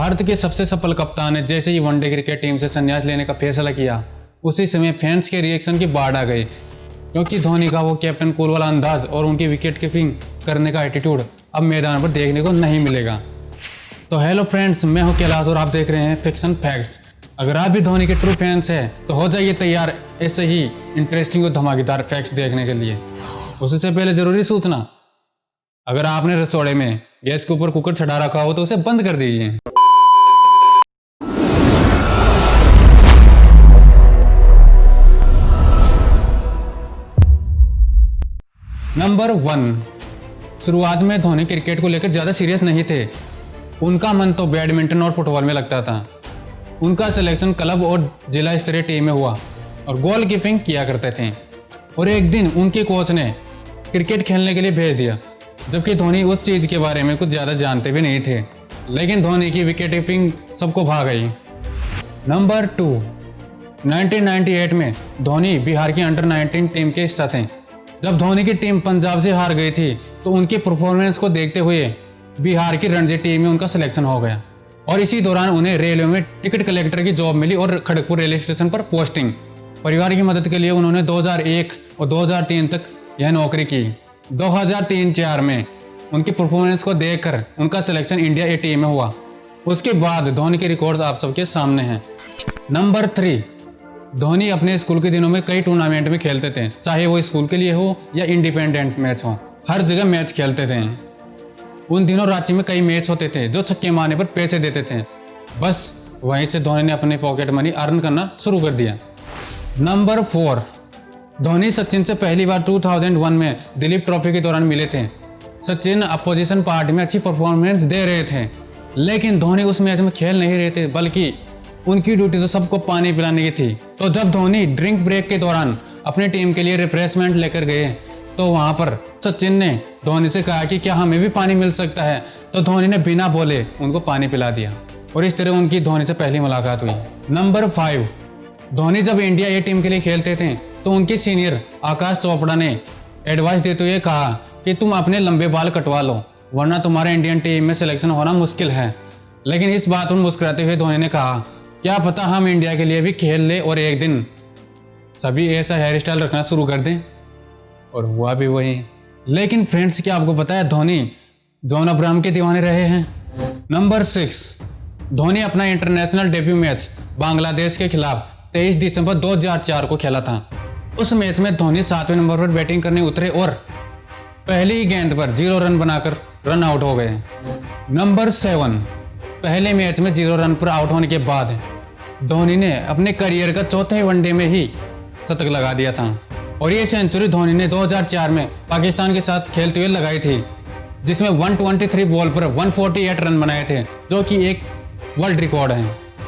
भारत के सबसे सफल कप्तान ने जैसे ही वनडे क्रिकेट टीम से संन्यास लेने का फैसला किया, उसी समय फैंस के रिएक्शन की बाढ़ आ गई, क्योंकि धोनी का वो कैप्टन कूल वाला अंदाज और उनकी विकेट कीपिंग करने का एटीट्यूड अब मैदान पर देखने को नहीं मिलेगा। तो हेलो फ्रेंड्स, मैं हूं कैलाश और आप देख रहे हैं फिक्शन फैक्ट्स। अगर आप भी धोनी के ट्रू फैंस हैं तो हो जाइए तैयार ऐसे ही इंटरेस्टिंग और धमाकेदार फैक्ट्स देखने के लिए। उससे पहले जरूरी सूचना, अगर आपने रसोड़े में गैस के ऊपर कुकर चढ़ा रखा हो तो उसे बंद कर दीजिए। नंबर 1, शुरुआत में धोनी क्रिकेट को लेकर ज़्यादा सीरियस नहीं थे। उनका मन तो बैडमिंटन और फुटबॉल में लगता था। उनका सिलेक्शन क्लब और जिला स्तरीय टीम में हुआ और गोल कीपिंग किया करते थे। और एक दिन उनके कोच ने क्रिकेट खेलने के लिए भेज दिया, जबकि धोनी उस चीज़ के बारे में कुछ ज़्यादा जानते भी नहीं थे। लेकिन धोनी की विकेट कीपिंग सबको भा गई। नंबर 2, 1998 में धोनी बिहार की अंडर 19 टीम के हिस्सा थे। जब धोनी की टीम पंजाब से हार गई थी तो उनकी परफॉर्मेंस को देखते हुए बिहार की रणजी टीम में उनका सिलेक्शन हो गया और इसी दौरान उन्हें रेलवे में टिकट कलेक्टर की जॉब मिली और खड़गपुर रेलवे स्टेशन पर पोस्टिंग। परिवार की मदद के लिए उन्होंने 2001 और 2003 तक यह नौकरी की। 2003-04 में उनकी परफॉर्मेंस को देखकर उनका सिलेक्शन इंडिया ए टीम में हुआ। उसके बाद धोनी के रिकॉर्ड्स आप सबके सामने हैं। नंबर 3, धोनी अपने स्कूल के दिनों में कई टूर्नामेंट में खेलते थे, चाहे वो स्कूल के लिए हो या इंडिपेंडेंट मैच हो, हर जगह मैच खेलते थे। उन दिनों रांची में कई मैच होते थे जो छक्के मारने पर पैसे देते थे। बस वहीं से धोनी ने अपने पॉकेट मनी अर्न करना शुरू कर दिया। नंबर 4, धोनी सचिन से पहली बार 2001 में दिलीप ट्रॉफी के दौरान मिले थे। सचिन अपोजिशन पार्टी में अच्छी परफॉर्मेंस दे रहे थे, लेकिन धोनी उस मैच में खेल नहीं रहे थे, बल्कि उनकी ड्यूटी तो सबको पानी पिलाने की थी। तो जब धोनी ड्रिंक ब्रेक के दौरान अपनी टीम के लिए रिफ्रेशमेंट लेकर गए तो वहां पर सचिन ने धोनी से कहा कि क्या हमें भी पानी मिल सकता है, तो धोनी ने बिना बोले उनको पानी पिला दिया और इस तरह उनकी धोनी से पहली मुलाकात हुई। नंबर 5, धोनी जब इंडिया ए टीम के लिए खेलते थे तो उनके सीनियर आकाश चोपड़ा ने एडवाइस देते हुए कहा कि तुम अपने लंबे बाल कटवा लो, वरना तुम्हारे इंडियन टीम में सिलेक्शन होना मुश्किल है। लेकिन इस बात पर मुस्कुराते हुए धोनी ने कहा, क्या पता हम इंडिया के लिए भी खेल ले और एक दिन सभी ऐसा हेयर स्टाइल रखना शुरू कर दें। और हुआ भी वही। लेकिन फ्रेंड्स, क्या आपको पता है धोनी जॉन अब्राहम के दीवाने रहे हैं। नंबर 6, धोनी अपना इंटरनेशनल डेब्यू मैच बांग्लादेश के खिलाफ 23 दिसंबर 2004 को खेला था। उस मैच में धोनी 7वें नंबर पर बैटिंग करने उतरे और पहली ही गेंद पर 0 रन बनाकर रन आउट हो गए। नंबर 7, पहले मैच में 0 रन पर आउट होने के बाद धोनी ने अपने करियर का चौथे वनडे में ही शतक लगा दिया था और ये सेंचुरी धोनी ने 2004 में पाकिस्तान के साथ खेलते हुए लगाई थी, जिसमें 123 बॉल पर 148 रन बनाए थे, जो कि एक वर्ल्ड रिकॉर्ड है,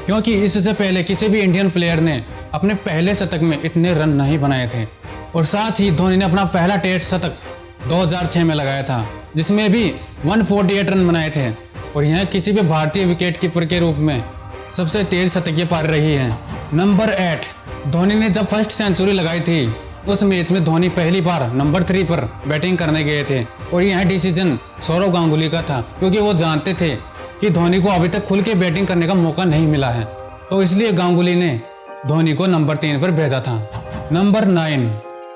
क्योंकि इससे पहले किसी भी इंडियन प्लेयर ने अपने पहले शतक में इतने रन नहीं बनाए थे। और साथ ही धोनी ने अपना पहला टेस्ट शतक 2006 में लगाया था, जिसमें भी 148 रन बनाए थे और यह किसी भी भारतीय विकेट कीपर के रूप में सबसे तेज शतकीय पार रही है। नंबर 8, धोनी ने जब फर्स्ट सेंचुरी लगाई थी उस मैच में धोनी पहली बार नंबर 3 पर बैटिंग करने गए थे और यह डिसीजन सौरव गांगुली का था, क्योंकि वो जानते थे कि धोनी को अभी तक खुल के बैटिंग करने का मौका नहीं मिला है, तो इसलिए गांगुली ने धोनी को नंबर 3 पर भेजा था। नंबर 9,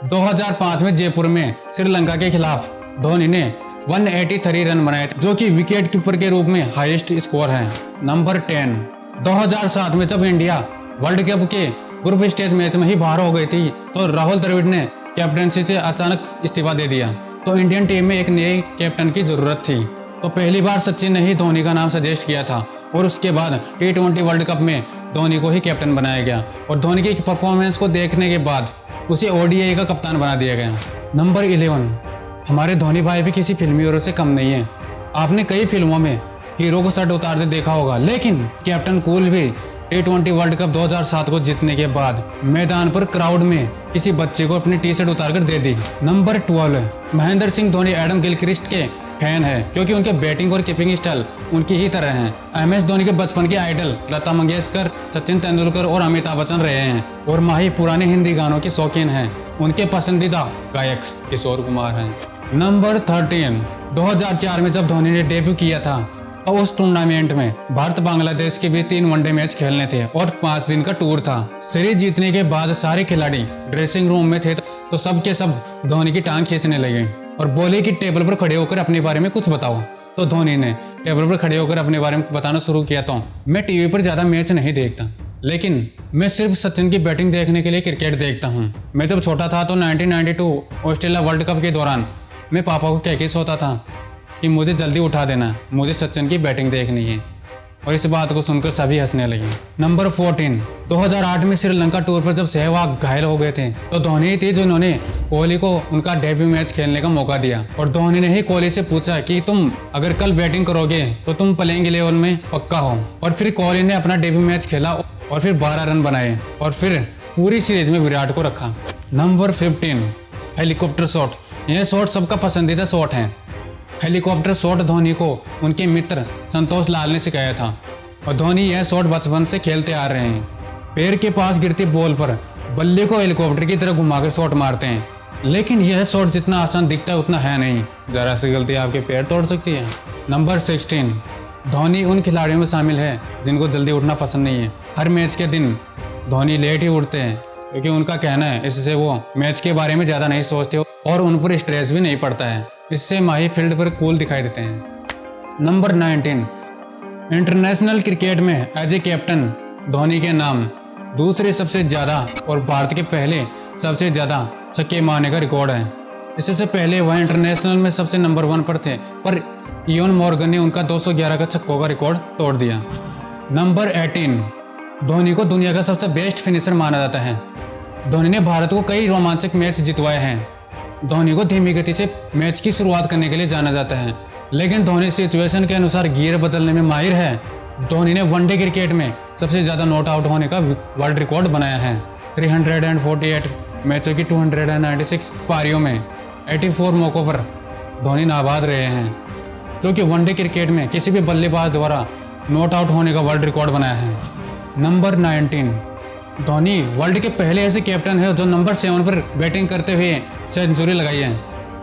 2005 में जयपुर में श्रीलंका के खिलाफ धोनी ने 183 रन बनाए थे, जो कि विकेट कीपर के रूप में हाईएस्ट स्कोर है। नंबर 10, 2007 में जब इंडिया वर्ल्ड कप के ग्रुप स्टेज मैच में ही बाहर हो गई थी तो राहुल द्रविड़ ने कैप्टनसी से अचानक इस्तीफा दे दिया, तो इंडियन टीम में एक नए कैप्टन की जरूरत थी। तो पहली बार सचिन ने ही धोनी का नाम सजेस्ट किया था और उसके बाद T20 वर्ल्ड कप में धोनी को ही कैप्टन बनाया गया और धोनी की परफॉर्मेंस को देखने के बाद उसे ODI का कप्तान बना दिया गया। नंबर 11, हमारे धोनी भाई भी किसी फिल्मी हीरो से कम नहीं है। आपने कई फिल्मों में हीरो को शर्ट उतारते देखा होगा, लेकिन कैप्टन कूल भी T20 वर्ल्ड कप 2007 को जीतने के बाद मैदान पर क्राउड में किसी बच्चे को अपनी टी-शर्ट उतारकर दे दी। Number 12, Mahendra Singh Dhoni Adam Gilchrist के फैन है, क्योंकि उनके बैटिंग और कीपिंग स्टाइल उनकी ही तरह है। MS धोनी के बचपन के आइडल लता मंगेशकर, सचिन तेंदुलकर और अमिताभ बच्चन रहे हैं और माही पुराने हिंदी गानों के शौकीन हैं। उनके पसंदीदा गायक किशोर कुमार हैं। नंबर 13, 2004 में जब धोनी ने डेब्यू किया था और उस टूर्नामेंट में भारत बांग्लादेश के बीच 3 वनडे मैच खेलने थे और 5 दिन का टूर था। सीरीज जीतने के बाद सारे खिलाड़ी ड्रेसिंग रूम में थे तो सब के सब धोनी की टांग खींचने लगे और बोले कि टेबल पर खड़े होकर अपने बारे में कुछ बताओ। तो धोनी ने टेबल पर खड़े होकर अपने बारे में बताना शुरू किया। तो मैं टीवी पर ज़्यादा मैच नहीं देखता, लेकिन मैं सिर्फ सचिन की बैटिंग देखने के लिए क्रिकेट देखता हूँ। मैं जब छोटा था तो 1992 ऑस्ट्रेलिया वर्ल्ड कप के दौरान मैं पापा को कह के सोता था कि मुझे जल्दी उठा देना, मुझे सचिन की बैटिंग देखनी है। और इस बात को सुनकर सभी हंसने लगे। नंबर 14, 2008 में श्रीलंका टूर पर जब सहवाग घायल हो गए थे तो धोनी ही थे जिन्होंने कोहली को उनका डेब्यू मैच खेलने का मौका दिया। और धोनी ने ही कोहली से पूछा कि तुम अगर कल बैटिंग करोगे तो तुम प्लेइंग 11 में पक्का हो। और फिर कोहली ने अपना डेब्यू मैच खेला और फिर 12 रन बनाए और फिर पूरी सीरीज में विराट को रखा। Number 15, helicopter shot. यह शॉट सबका पसंदीदा शॉट है। हेलीकॉप्टर शॉट धोनी को उनके मित्र संतोष लाल ने सिखाया था और धोनी यह शॉट बचपन से खेलते आ रहे हैं। पैर के पास गिरती बॉल पर बल्ले को हेलीकॉप्टर की तरह घुमाकर शॉट मारते हैं, लेकिन यह शॉट जितना आसान दिखता है उतना है नहीं। जरा सी गलती आपके पैर तोड़ सकती है। नंबर 16, धोनी उन खिलाड़ियों में शामिल है जिनको जल्दी उठना पसंद नहीं है। हर मैच के दिन धोनी लेट ही उठते हैं क्योंकि उनका कहना है इससे वो मैच के बारे में ज़्यादा नहीं सोचते और उन पर स्ट्रेस भी नहीं पड़ता है। इससे माही फील्ड पर कूल दिखाई देते हैं। नंबर 19, इंटरनेशनल क्रिकेट में एज ए कैप्टन धोनी के नाम दूसरे सबसे ज़्यादा और भारत के पहले सबसे ज़्यादा छक्के मारने का रिकॉर्ड है। इससे पहले वह इंटरनेशनल में सबसे नंबर 1 पर थे, पर इयोन मॉर्गन ने उनका 211 का छक्कों का रिकॉर्ड तोड़ दिया। नंबर 18, धोनी को दुनिया का सबसे बेस्ट फिनिशर माना जाता है। धोनी ने भारत को कई रोमांचक मैच जितवाए हैं। धोनी को धीमी गति से मैच की शुरुआत करने के लिए जाना जाता है, लेकिन धोनी सिचुएशन के अनुसार गियर बदलने में माहिर है। धोनी ने वनडे क्रिकेट में सबसे ज़्यादा नॉट आउट होने का वर्ल्ड रिकॉर्ड बनाया है। 348 मैचों की 296 पारियों में 84 मौकों पर धोनी नाबाद रहे हैं, जो कि वनडे क्रिकेट में किसी भी बल्लेबाज द्वारा नॉट आउट होने का वर्ल्ड रिकॉर्ड बनाया है। नंबर 19, धोनी वर्ल्ड के पहले ऐसे कैप्टन है जो नंबर 7 पर बैटिंग करते हुए सेंचुरी लगाई है।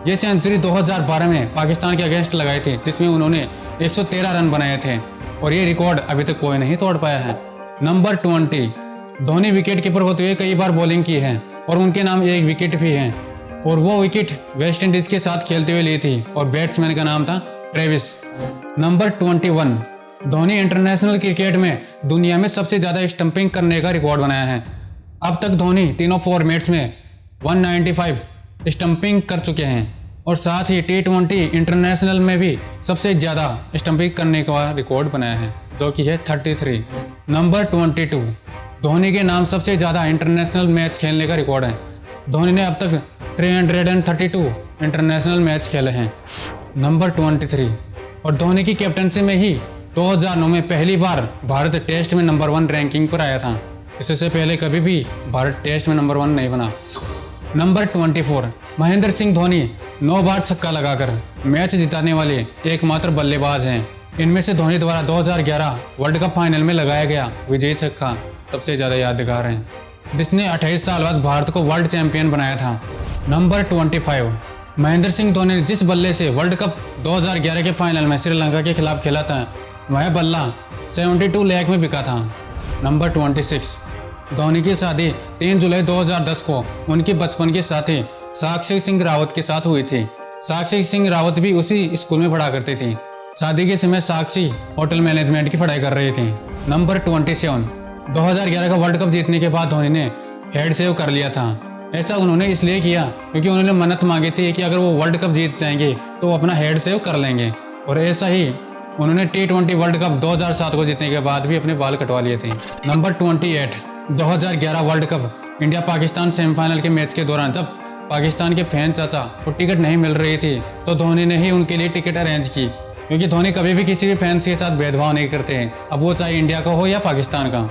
ये सेंचुरी 2012 में पाकिस्तान के अगेंस्ट लगाई थी, जिसमें उन्होंने 113 रन बनाए थे और ये रिकॉर्ड अभी तक कोई नहीं तोड़ पाया है। नंबर 20, धोनी विकेट कीपर होते हुए कई बार बॉलिंग की है और उनके नाम एक विकेट भी है और वो विकेट वेस्ट इंडीज के साथ खेलते हुए ली थी और बैट्समैन का नाम था Travis. Number 21, Dhoni international cricket में दुनिया में सबसे ज़्यादा स्टंपिंग करने का रिकॉर्ड बनाया है। अब तक धोनी तीनों फॉर्मेट्स में 195 स्टंपिंग कर चुके हैं और साथ ही T20 इंटरनेशनल में भी सबसे ज़्यादा स्टंपिंग करने का रिकॉर्ड बनाया है, जो कि है 33। नंबर 22, धोनी के नाम सबसे ज़्यादा इंटरनेशनल मैच खेलने का रिकॉर्ड है। धोनी ने अब तक 332 इंटरनेशनल मैच खेले हैं। नंबर 23, और धोनी की कैप्टनसी में ही 2009 में पहली बार भारत टेस्ट में नंबर 1 रैंकिंग पर आया था। इससे पहले कभी भी भारत टेस्ट में नंबर 1 नहीं बना। नंबर 24, महेंद्र सिंह धोनी 9 बार छक्का लगाकर मैच जिताने वाले एकमात्र बल्लेबाज हैं। इनमें से धोनी द्वारा 2011 वर्ल्ड कप फाइनल में लगाया गया विजयी छक्का सबसे ज़्यादा यादगार है, जिसने 28 साल बाद भारत को वर्ल्ड चैंपियन बनाया था। नंबर 25, महेंद्र सिंह धोनी ने जिस बल्ले से वर्ल्ड कप 2011 के फाइनल में श्रीलंका के खिलाफ खेला था, वह बल्ला 72 लाख में बिका था। नंबर 26, धोनी की शादी 3 जुलाई 2010 को उनके बचपन के साथी साक्षी सिंह रावत के साथ हुई थी। साक्षी सिंह रावत भी उसी स्कूल में पढ़ा करती थी। शादी के समय साक्षी होटल मैनेजमेंट की पढ़ाई कर रही थी। नंबर 27, 2011 का वर्ल्ड कप जीतने के बाद धोनी ने हेड सेव कर लिया था। ऐसा उन्होंने इसलिए किया क्योंकि उन्होंने मन्नत मांगी थी कि अगर वो वर्ल्ड कप जीत जाएंगे तो वो अपना हेड सेव कर लेंगे, और ऐसा ही उन्होंने T20 वर्ल्ड कप 2007 को जीतने के बाद भी अपने बाल कटवा लिए थे। Number 28, 2011 world cup India Pakistan semifinal के मैच के दौरान जब पाकिस्तान के फैन चाचा को टिकट नहीं मिल रही थी तो धोनी ने ही उनके लिए टिकट अरेंज की, क्योंकि धोनी कभी भी किसी भी फैंस के साथ भेदभाव नहीं करते हैं, अब वो चाहे इंडिया का हो या पाकिस्तान का।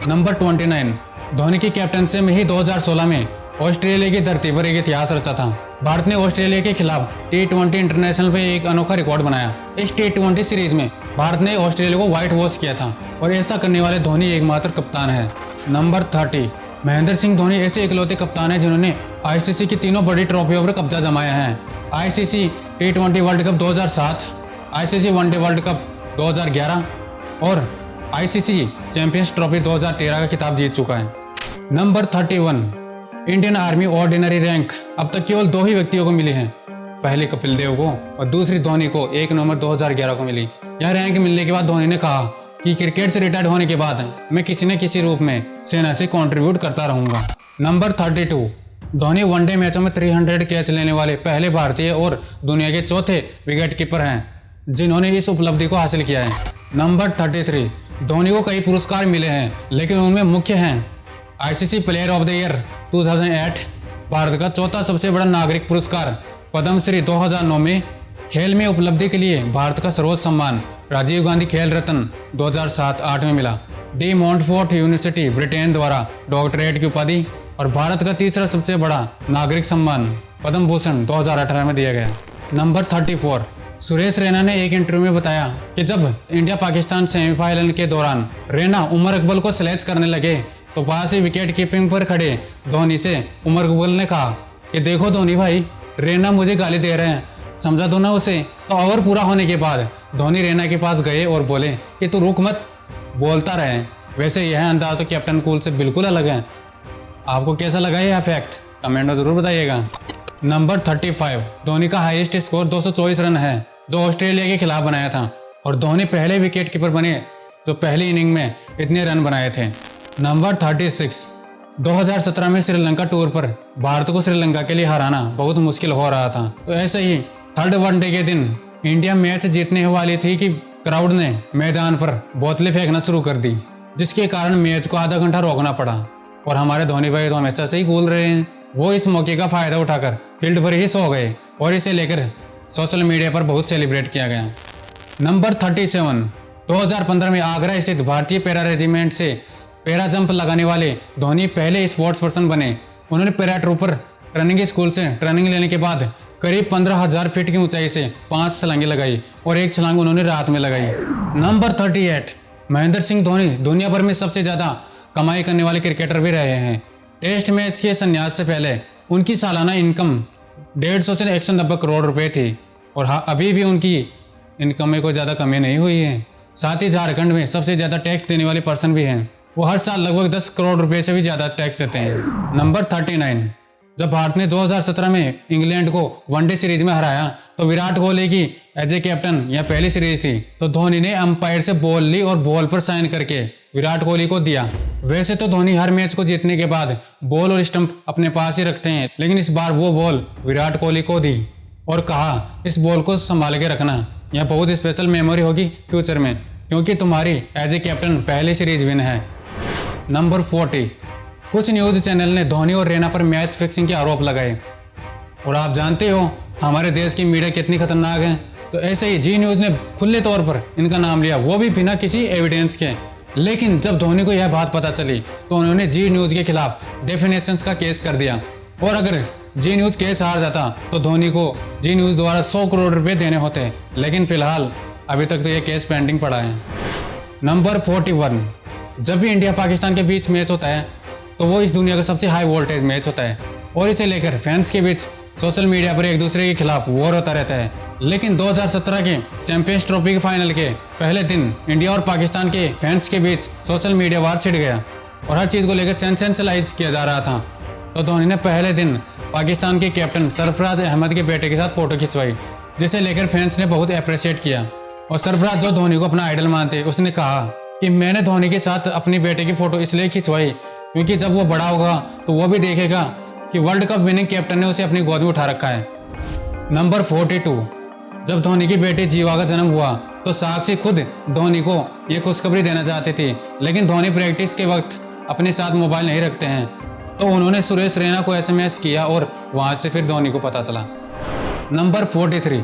नंबर 29, धोनी की कैप्टनसी में ही 2016 में ऑस्ट्रेलिया की धरती पर एक इतिहास रचा था। भारत ने ऑस्ट्रेलिया के खिलाफ T20 इंटरनेशनल में एक अनोखा रिकॉर्ड बनाया। इस T20 सीरीज में भारत ने ऑस्ट्रेलिया को व्हाइट वॉश किया था और ऐसा करने वाले धोनी एकमात्र कप्तान है। नंबर 30, महेंद्र सिंह धोनी ऐसे इकलौते कप्तान हैं जिन्होंने ICC की तीनों बड़ी ट्रॉफियों पर कब्जा जमाया है। ICC T20 world cup 2007, ICC one day world cup 2011 और आईसीसी चैंपियंस ट्रॉफी 2013 का खिताब जीत चुका है। Number 31, Indian army ordinary rank अब तक केवल 2 ही व्यक्तियों को मिली है। पहले कपिल देव को और दूसरी धोनी को 1 नवंबर 2011 को मिली। यह रैंक मिलने के बाद धोनी ने कहा कि क्रिकेट से रिटायर्ड होने के बाद मैं किसी न किसी रूप में सेना से कंट्रीब्यूट करता रहूंगा। नंबर 32, धोनी वनडे मैचों में 300 कैच लेने वाले पहले भारतीय और दुनिया के चौथे विकेट कीपर हैं जिन्होंने इस उपलब्धि को हासिल किया है। नंबर 33, धोनी को कई पुरस्कार मिले हैं लेकिन उनमें मुख्य हैं ICC player of the year 2008, Bharat का चौथा सबसे बड़ा नागरिक पुरस्कार पद्मश्री 2009 में, खेल में उपलब्धि के लिए भारत का सर्वोच्च सम्मान राजीव गांधी खेल रत्न 2007-8 में मिला, डी मॉन्टफोर्ट यूनिवर्सिटी ब्रिटेन द्वारा डॉक्टरेट की उपाधि और भारत का तीसरा सबसे बड़ा नागरिक सम्मान पद्म भूषण 2018 में दिया गया। नंबर 34, सुरेश रैना ने एक इंटरव्यू में बताया कि जब इंडिया पाकिस्तान सेमीफाइनल के दौरान रैना उमर अकबर को स्लैच करने लगे तो वहां से विकेट कीपिंग पर खड़े धोनी से उमर अकबर ने कहा कि देखो धोनी भाई, रैना मुझे गाली दे रहे हैं, समझा दो ना उसे। तो ओवर पूरा होने के बाद धोनी रैना के पास गए और बोले कि तू रुक मत, बोलता रहे। वैसे यह अंदाज तो कैप्टन कूल से बिल्कुल अलग है। आपको कैसा लगा यह फैक्ट कमेंट में जरूर बताइएगा। नंबर 35, धोनी का हाईएस्ट स्कोर 224 रन है जो ऑस्ट्रेलिया के खिलाफ बनाया था और धोनी पहले विकेट कीपर बने जो पहली इनिंग में इतने रन बनाए थे। नंबर 36, 2017 में श्रीलंका टूर पर भारत को श्रीलंका के लिए हराना बहुत मुश्किल हो रहा था। तो ऐसे ही थर्ड वनडे के दिन इंडिया मैच जीतने वाली थी कि क्राउड ने मैदान पर बोतलें फेंकना शुरू कर दी, जिसके कारण मैच को आधा घंटा रोकना पड़ा। और हमारे धोनी भाई तो हमेशा से ही कूल रहे हैं, वो इस मौके का फायदा उठाकर फील्ड पर ही सो गए और इसे लेकर सोशल मीडिया पर बहुत सेलिब्रेट किया गया। नंबर 37, 2015 में आगरा स्थित भारतीय पैरा रेजिमेंट से पैरा जंप लगाने वाले धोनी पहले स्पोर्ट्स पर्सन बने। उन्होंने पैरा ट्रूपर ट्रेनिंग स्कूल से ट्रेनिंग लेने के बाद करीब 15,000 फीट की ऊंचाई से 5 छलांगें लगाई और 1 छलांग उन्होंने रात में लगाई। नंबर 38, महेंद्र सिंह धोनी दुनिया भर में सबसे ज़्यादा कमाई करने वाले क्रिकेटर भी रहे हैं। टेस्ट मैच के संन्यास से पहले उनकी सालाना इनकम 150 से 190 करोड़ रुपए थी और हाँ, अभी भी उनकी इनकम में कोई ज़्यादा कमी नहीं हुई है। साथ ही झारखंड में सबसे ज़्यादा टैक्स देने वाले पर्सन भी हैं। वो हर साल लगभग 10 करोड़ रुपए से भी ज़्यादा टैक्स देते हैं। नंबर 39, जब भारत ने 2017 में इंग्लैंड को वनडे सीरीज में हराया तो विराट कोहली की एज ए कैप्टन यह पहली सीरीज थी, तो धोनी ने अंपायर से बॉल ली और बॉल पर साइन करके विराट कोहली को दिया। वैसे तो धोनी हर मैच को जीतने के बाद बॉल और स्टंप अपने पास ही रखते हैं, लेकिन इस बार वो बॉल विराट कोहली को दी और कहा इस बॉल को संभाल के रखना, यह बहुत स्पेशल मेमोरी होगी फ्यूचर में, क्योंकि तुम्हारी एज ए कैप्टन पहली सीरीज विन है। नंबर 40, कुछ न्यूज़ चैनल ने धोनी और रैना पर मैच फिक्सिंग के आरोप लगाए और आप जानते हो हमारे देश की मीडिया कितनी खतरनाक है। तो ऐसे ही जी न्यूज़ ने खुले तौर पर इनका नाम लिया, वो भी बिना किसी एविडेंस के। लेकिन जब धोनी को यह बात पता चली तो उन्होंने जी न्यूज़ के खिलाफ डेफिनेशंस का केस कर दिया और अगर जी न्यूज़ केस हार जाता तो धोनी को जी न्यूज़ द्वारा 100 करोड़ रुपए देने होते, लेकिन फिलहाल अभी तक तो यह केस पेंडिंग पड़ा है। नंबर 41, जब भी इंडिया पाकिस्तान के बीच मैच होता है तो वो इस दुनिया का सबसे हाई वोल्टेज मैच होता है और इसे लेकर फैंस के बीच सोशल मीडिया पर एक दूसरे के खिलाफ वॉर होता रहता है। लेकिन 2017 के चैंपियंस ट्रॉफी के फाइनल के पहले दिन इंडिया और पाकिस्तान के फैंस के बीच सोशल मीडिया वार छिड़ गया और हर चीज़ को लेकर सेंसेशनलाइज किया जा रहा था। तो धोनी ने पहले दिन पाकिस्तान के कैप्टन सरफराज अहमद के बेटे के साथ फोटो खिंचवाई, जिसे लेकर फैंस ने बहुत अप्रिशिएट किया। और सरफराज जो धोनी को अपना आइडल मानते, उसने कहा कि मैंने धोनी के साथ अपनी बेटे की फ़ोटो इसलिए खिंचवाई क्योंकि जब वो बड़ा होगा तो वो भी देखेगा कि वर्ल्ड कप विनिंग कैप्टन ने उसे अपनी गोद में उठा रखा है। नंबर 42, जब धोनी की बेटी जीवा का जन्म हुआ तो साक्षी खुद धोनी को ये खुशखबरी देना चाहती थी, लेकिन धोनी प्रैक्टिस के वक्त अपने साथ मोबाइल नहीं रखते हैं, तो उन्होंने सुरेश रैना को SMS किया और वहाँ से फिर धोनी को पता चला। नंबर 43,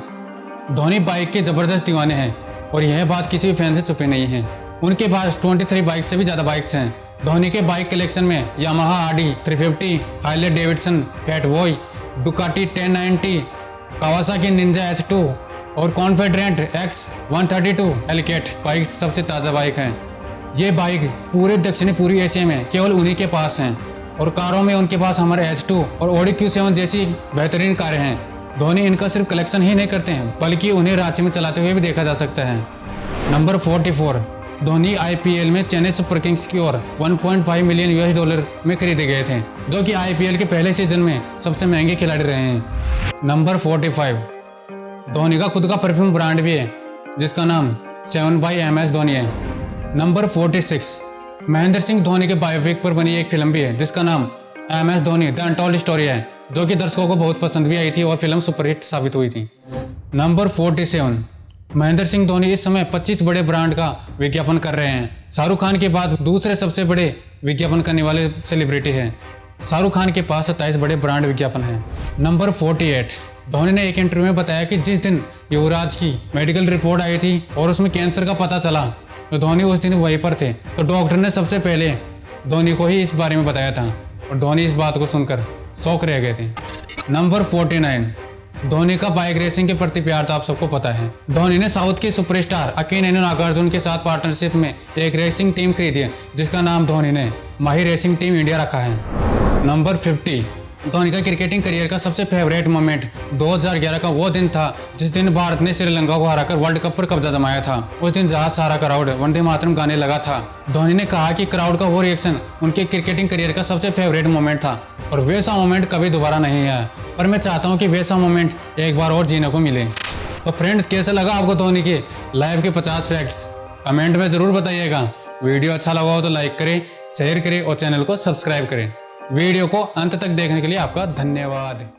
धोनी बाइक के ज़बरदस्त दीवाने हैं और यह बात किसी भी फैन से छुपी नहीं है। उनके पास 23 बाइक से भी ज़्यादा बाइक्स हैं। धोनी के बाइक कलेक्शन में Yamaha RD 350, Harley Davidson fat boy, Ducati 1090, Kawasaki Ninja H2 और कॉन्फेडरेंट X132 एलिकेट बाइक सबसे ताज़ा बाइक हैं। ये बाइक पूरे दक्षिणी पूर्वी एशिया में केवल उन्हीं के पास हैं और कारों में उनके पास हमारे H2 और Audi Q7 जैसी बेहतरीन कारें हैं। धोनी इनका सिर्फ कलेक्शन ही नहीं करते हैं बल्कि उन्हें रांची में चलाते हुए भी देखा जा सकता है। नंबर 44, धोनी आईपीएल में चेन्नई सुपर किंग्स की ओर 1.5 मिलियन यूएस डॉलर में खरीदे गए थे, जो कि आईपीएल के पहले सीजन में सबसे महंगे खिलाड़ी रहे हैं। नंबर 45, धोनी का खुद का परफ्यूम ब्रांड भी है जिसका नाम 7 by MS धोनी है। नंबर 46, महेंद्र सिंह धोनी के बायोपिक पर बनी एक फिल्म भी है जिसका नाम MS Dhoni the untold story है, जो कि दर्शकों को बहुत पसंद भी आई थी और फिल्म सुपरहिट साबित हुई थी। नंबर 47, महेंद्र सिंह धोनी इस समय 25 बड़े ब्रांड का विज्ञापन कर रहे हैं। शाहरुख खान के बाद दूसरे सबसे बड़े विज्ञापन करने वाले सेलिब्रिटी हैं। शाहरुख खान के पास 27 बड़े ब्रांड विज्ञापन हैं। नंबर 48, धोनी ने एक इंटरव्यू में बताया कि जिस दिन युवराज की मेडिकल रिपोर्ट आई थी और उसमें कैंसर का पता चला तो धोनी उस दिन वहीं पर थे, तो डॉक्टर ने सबसे पहले धोनी को ही इस बारे में बताया था और धोनी इस बात को सुनकर शॉक रह गए थे। नंबर 49, धोनी का बाइक रेसिंग के प्रति प्यार तो आप सबको पता है। धोनी ने साउथ के सुपरस्टार अकिनेनी नागार्जुन के साथ पार्टनरशिप में एक रेसिंग टीम खरीदी है जिसका नाम धोनी ने माही रेसिंग टीम इंडिया रखा है। नंबर 50, धोनी का क्रिकेटिंग करियर का सबसे फेवरेट मोमेंट 2011 का वो दिन था जिस दिन भारत ने श्रीलंका को हराकर वर्ल्ड कप पर कब्जा जमाया था। उस दिन जहाँ सारा क्राउड वंदे मातरम गाने लगा था। धोनी ने कहा कि क्राउड का वो रिएक्शन उनके क्रिकेटिंग करियर का सबसे फेवरेट मोमेंट था और वैसा मोमेंट कभी दोबारा नहीं है, पर मैं चाहता हूँ कि वैसा मोमेंट एक बार और जीने को मिले। तो फ्रेंड्स, कैसा लगा आपको धोनी के लाइव के 50 फैक्ट्स? कमेंट में ज़रूर बताइएगा। वीडियो अच्छा लगा हो तो लाइक करें, शेयर करें और चैनल को सब्सक्राइब करें। वीडियो को अंत तक देखने के लिए आपका धन्यवाद।